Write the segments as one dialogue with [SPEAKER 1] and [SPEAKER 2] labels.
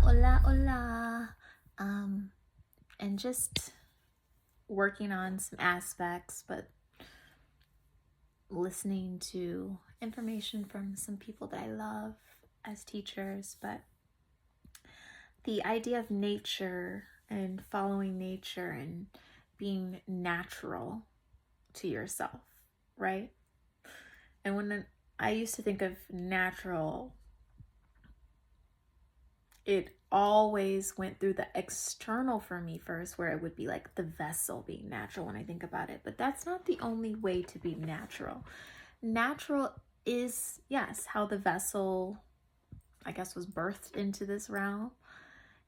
[SPEAKER 1] hola, hola. And just working on some aspects, but listening to information from some people that I love as teachers. But the idea of nature and following nature and being natural to yourself, right? And when I used to think of natural, it always went through the external for me first, where it would be like the vessel being natural when I think about it. But that's not the only way to be natural. Natural is, yes, how the vessel, I guess, was birthed into this realm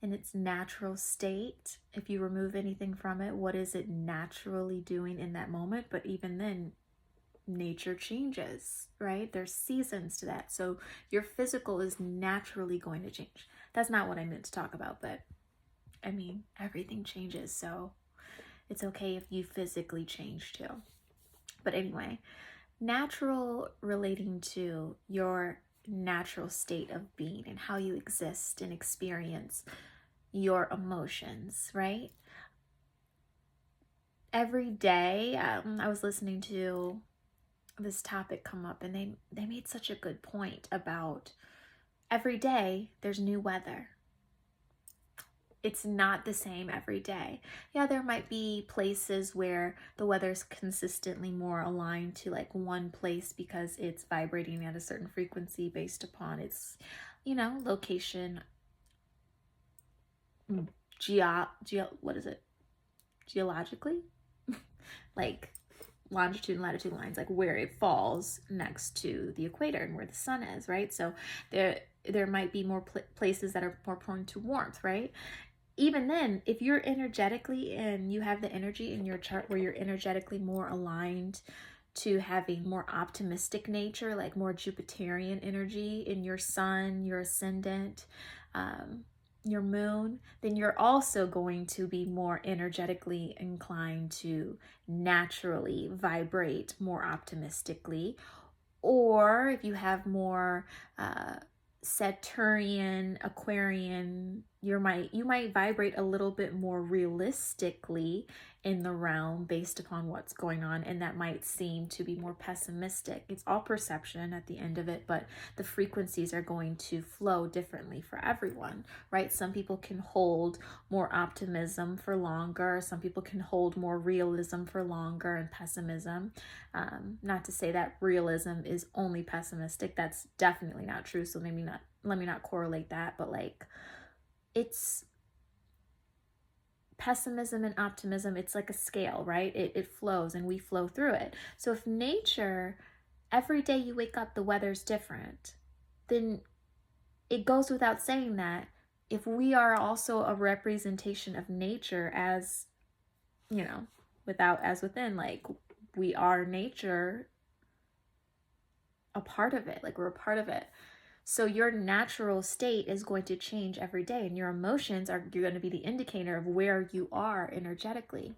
[SPEAKER 1] in its natural state. If you remove anything from it, what is it naturally doing in that moment? But even then, nature changes, right? There's seasons to that. So your physical is naturally going to change. That's not what I meant to talk about, but I mean, everything changes. So it's okay if you physically change too. But anyway, natural relating to your natural state of being and how you exist and experience your emotions, right? Every day, I was listening to this topic come up, and they made such a good point about every day there's new weather. It's not the same every day. Yeah, there might be places where the weather's consistently more aligned to like one place because it's vibrating at a certain frequency based upon its, location, what is it? Geologically? Like longitude and latitude lines, like where it falls next to the equator and where the sun is, right? So there might be more places that are more prone to warmth, right? Even then, if you're energetically and you have the energy in your chart where you're energetically more aligned to having more optimistic nature, like more Jupiterian energy in your sun, your ascendant, your moon, then you're also going to be more energetically inclined to naturally vibrate more optimistically. Or if you have more Saturnian, Aquarian, you might vibrate a little bit more realistically in the realm based upon what's going on, and that might seem to be more pessimistic. It's all perception at the end of it, but the frequencies are going to flow differently for everyone, right? Some people can hold more optimism for longer. Some people can hold more realism for longer and pessimism. Not to say that realism is only pessimistic. That's definitely not true. So maybe not, let me not correlate that, but like it's pessimism and optimism. It's like a scale, right? It flows and we flow through it. So if nature, every day you wake up, the weather's different, then it goes without saying that if we are also a representation of nature as, without as within, like we are nature, a part of it, like we're a part of it. So your natural state is going to change every day, and your emotions are going to be the indicator of where you are energetically.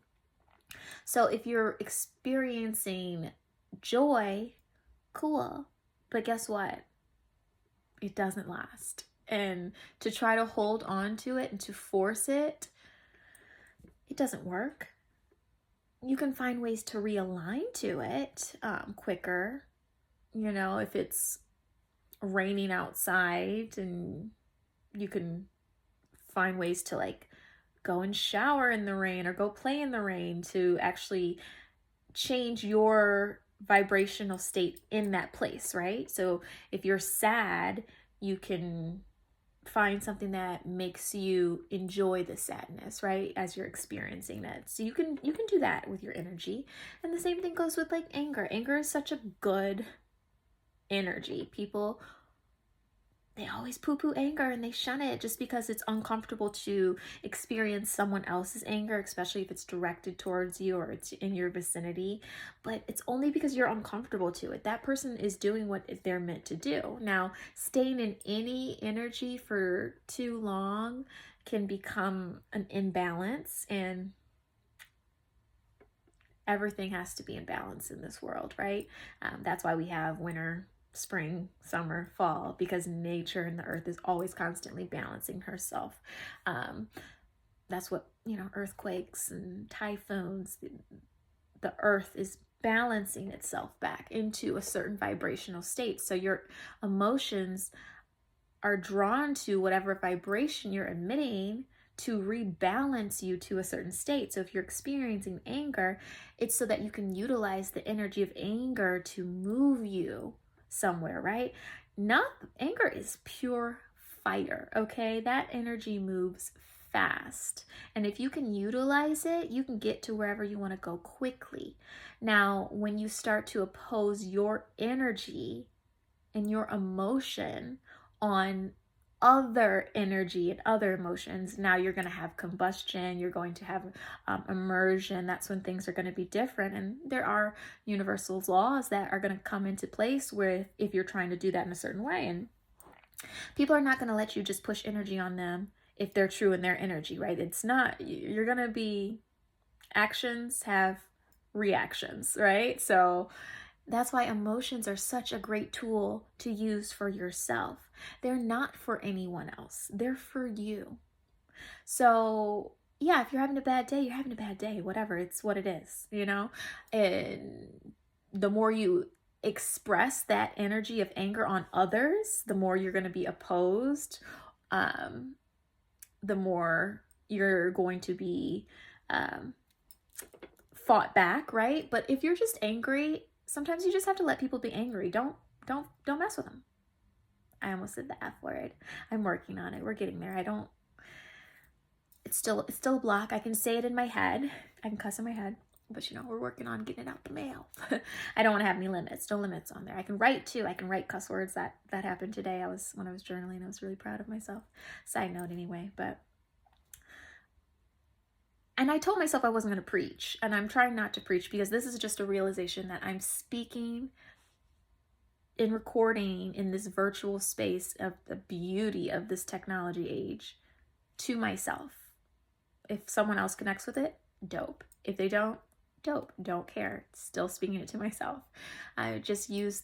[SPEAKER 1] So if you're experiencing joy, cool, but guess what? It doesn't last. And to try to hold on to it and to force it, it doesn't work. You can find ways to realign to it quicker. If it's raining outside, and you can find ways to like go and shower in the rain or go play in the rain to actually change your vibrational state in that place, right? So if you're sad, you can find something that makes you enjoy the sadness, right, as you're experiencing it. So you can do that with your energy. And the same thing goes with like anger. Anger is such a good energy. People, they always poo-poo anger and they shun it just because it's uncomfortable to experience someone else's anger, especially if it's directed towards you or it's in your vicinity. But it's only because you're uncomfortable to it. That person is doing what they're meant to do. Now, staying in any energy for too long can become an imbalance, and everything has to be in balance in this world, right? That's why we have winter, spring, summer, fall, because nature and the earth is always constantly balancing herself. Um, that's what, earthquakes and typhoons, the earth is balancing itself back into a certain vibrational state. So your emotions are drawn to whatever vibration you're emitting to rebalance you to a certain state. So if you're experiencing anger, it's so that you can utilize the energy of anger to move you somewhere, right? Not anger is pure fire, okay? That energy moves fast. And if you can utilize it, you can get to wherever you want to go quickly. Now, when you start to oppose your energy and your emotion on other energy and other emotions, now you're going to have combustion, you're going to have immersion. That's when things are going to be different. And there are universal laws that are going to come into place with if you're trying to do that in a certain way. And people are not going to let you just push energy on them if they're true in their energy, right? It's not, you're going to be, actions have reactions, right? So that's why emotions are such a great tool to use for yourself. They're not for anyone else. They're for you. So yeah, if you're having a bad day, you're having a bad day, whatever, it's what it is, And the more you express that energy of anger on others, the more you're going to be opposed, the more you're going to be fought back, right? But if you're just angry, sometimes you just have to let people be angry. Don't mess with them. I almost said the F word. I'm working on it. We're getting there. It's still a block. I can say it in my head. I can cuss in my head, but we're working on getting it out the mail. I don't want to have any limits. No limits on there. I can write too. I can write cuss words. That happened today. When I was journaling, I was really proud of myself. Side note anyway, and I told myself I wasn't going to preach, and I'm trying not to preach because this is just a realization that I'm speaking in recording in this virtual space of the beauty of this technology age to myself. If someone else connects with it, dope. If they don't, dope. Don't care. Still speaking it to myself. I just use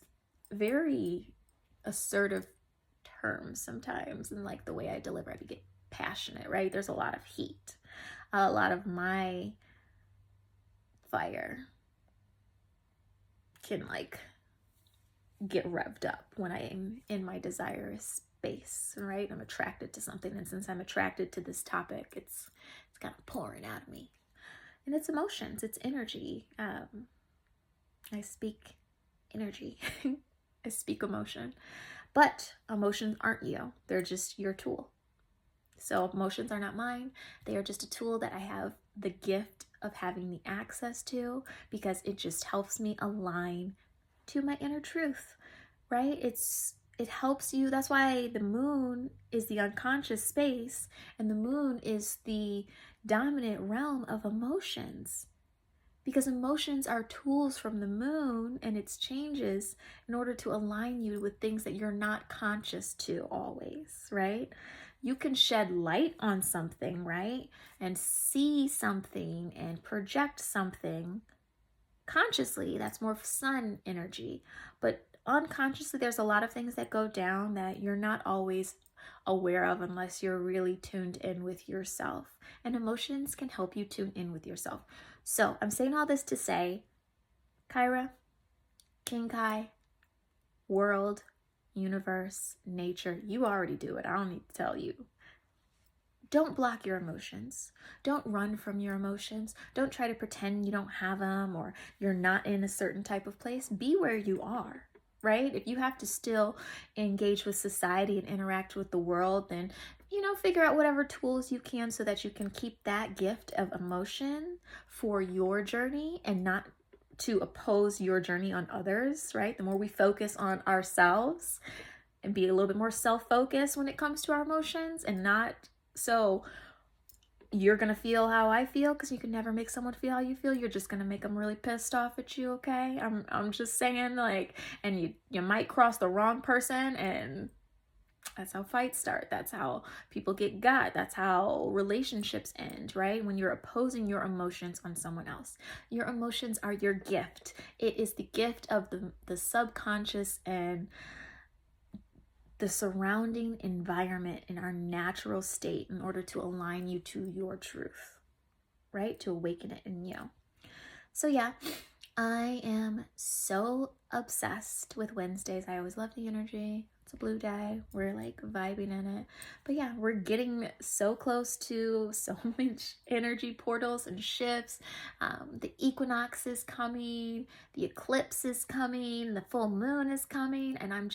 [SPEAKER 1] very assertive terms sometimes, and like the way I deliver it, I get passionate, right? There's a lot of heat. A lot of my fire can get revved up when I am in my desirous space, right? I'm attracted to something, and since I'm attracted to this topic, it's kind of pouring out of me. And it's emotions, it's energy. I speak energy. I speak emotion. But emotions aren't you. They're just your tool. So emotions are not mine. They are just a tool that I have the gift of having the access to because it just helps me align to my inner truth, right? It helps you. That's why the moon is the unconscious space, and the moon is the dominant realm of emotions, because emotions are tools from the moon and its changes in order to align you with things that you're not conscious to always, right? You can shed light on something, right? And see something and project something consciously. That's more sun energy. But unconsciously, there's a lot of things that go down that you're not always aware of unless you're really tuned in with yourself. And emotions can help you tune in with yourself. So I'm saying all this to say, Kyra, King Kai, world, universe, nature, you already do it. I don't need to tell you. Don't block your emotions. Don't run from your emotions. Don't try to pretend you don't have them or you're not in a certain type of place. Be where you are, right? If you have to still engage with society and interact with the world, then, figure out whatever tools you can so that you can keep that gift of emotion for your journey and not to oppose your journey on others, right? The more we focus on ourselves and be a little bit more self-focused when it comes to our emotions, and not so you're going to feel how I feel, because you can never make someone feel how you feel. You're just going to make them really pissed off at you, okay? I'm just saying, and you might cross the wrong person and That's how fights start. That's how people get got. That's how relationships end, right? When you're opposing your emotions on someone else. Your emotions are your gift. It is the gift of the subconscious and the surrounding environment in our natural state in order to align you to your truth, right? To awaken it in you. So yeah, I am so obsessed with Wednesdays. I always love the energy. It's a blue day. We're like vibing in it. But yeah, we're getting so close to so much energy portals and shifts. The equinox is coming. The eclipse is coming. The full moon is coming. And I'm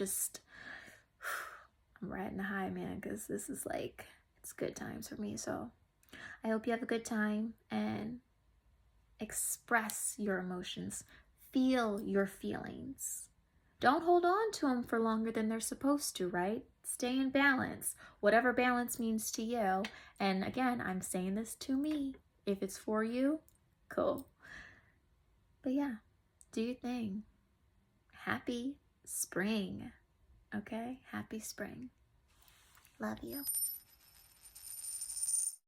[SPEAKER 1] riding the high, man, because this is like, it's good times for me. So I hope you have a good time and express your emotions. Feel your feelings. Don't hold on to them for longer than they're supposed to, right? Stay in balance, whatever balance means to you. And again, I'm saying this to me. If it's for you, cool. But yeah, do your thing. Happy spring. Okay? Happy spring. Love you.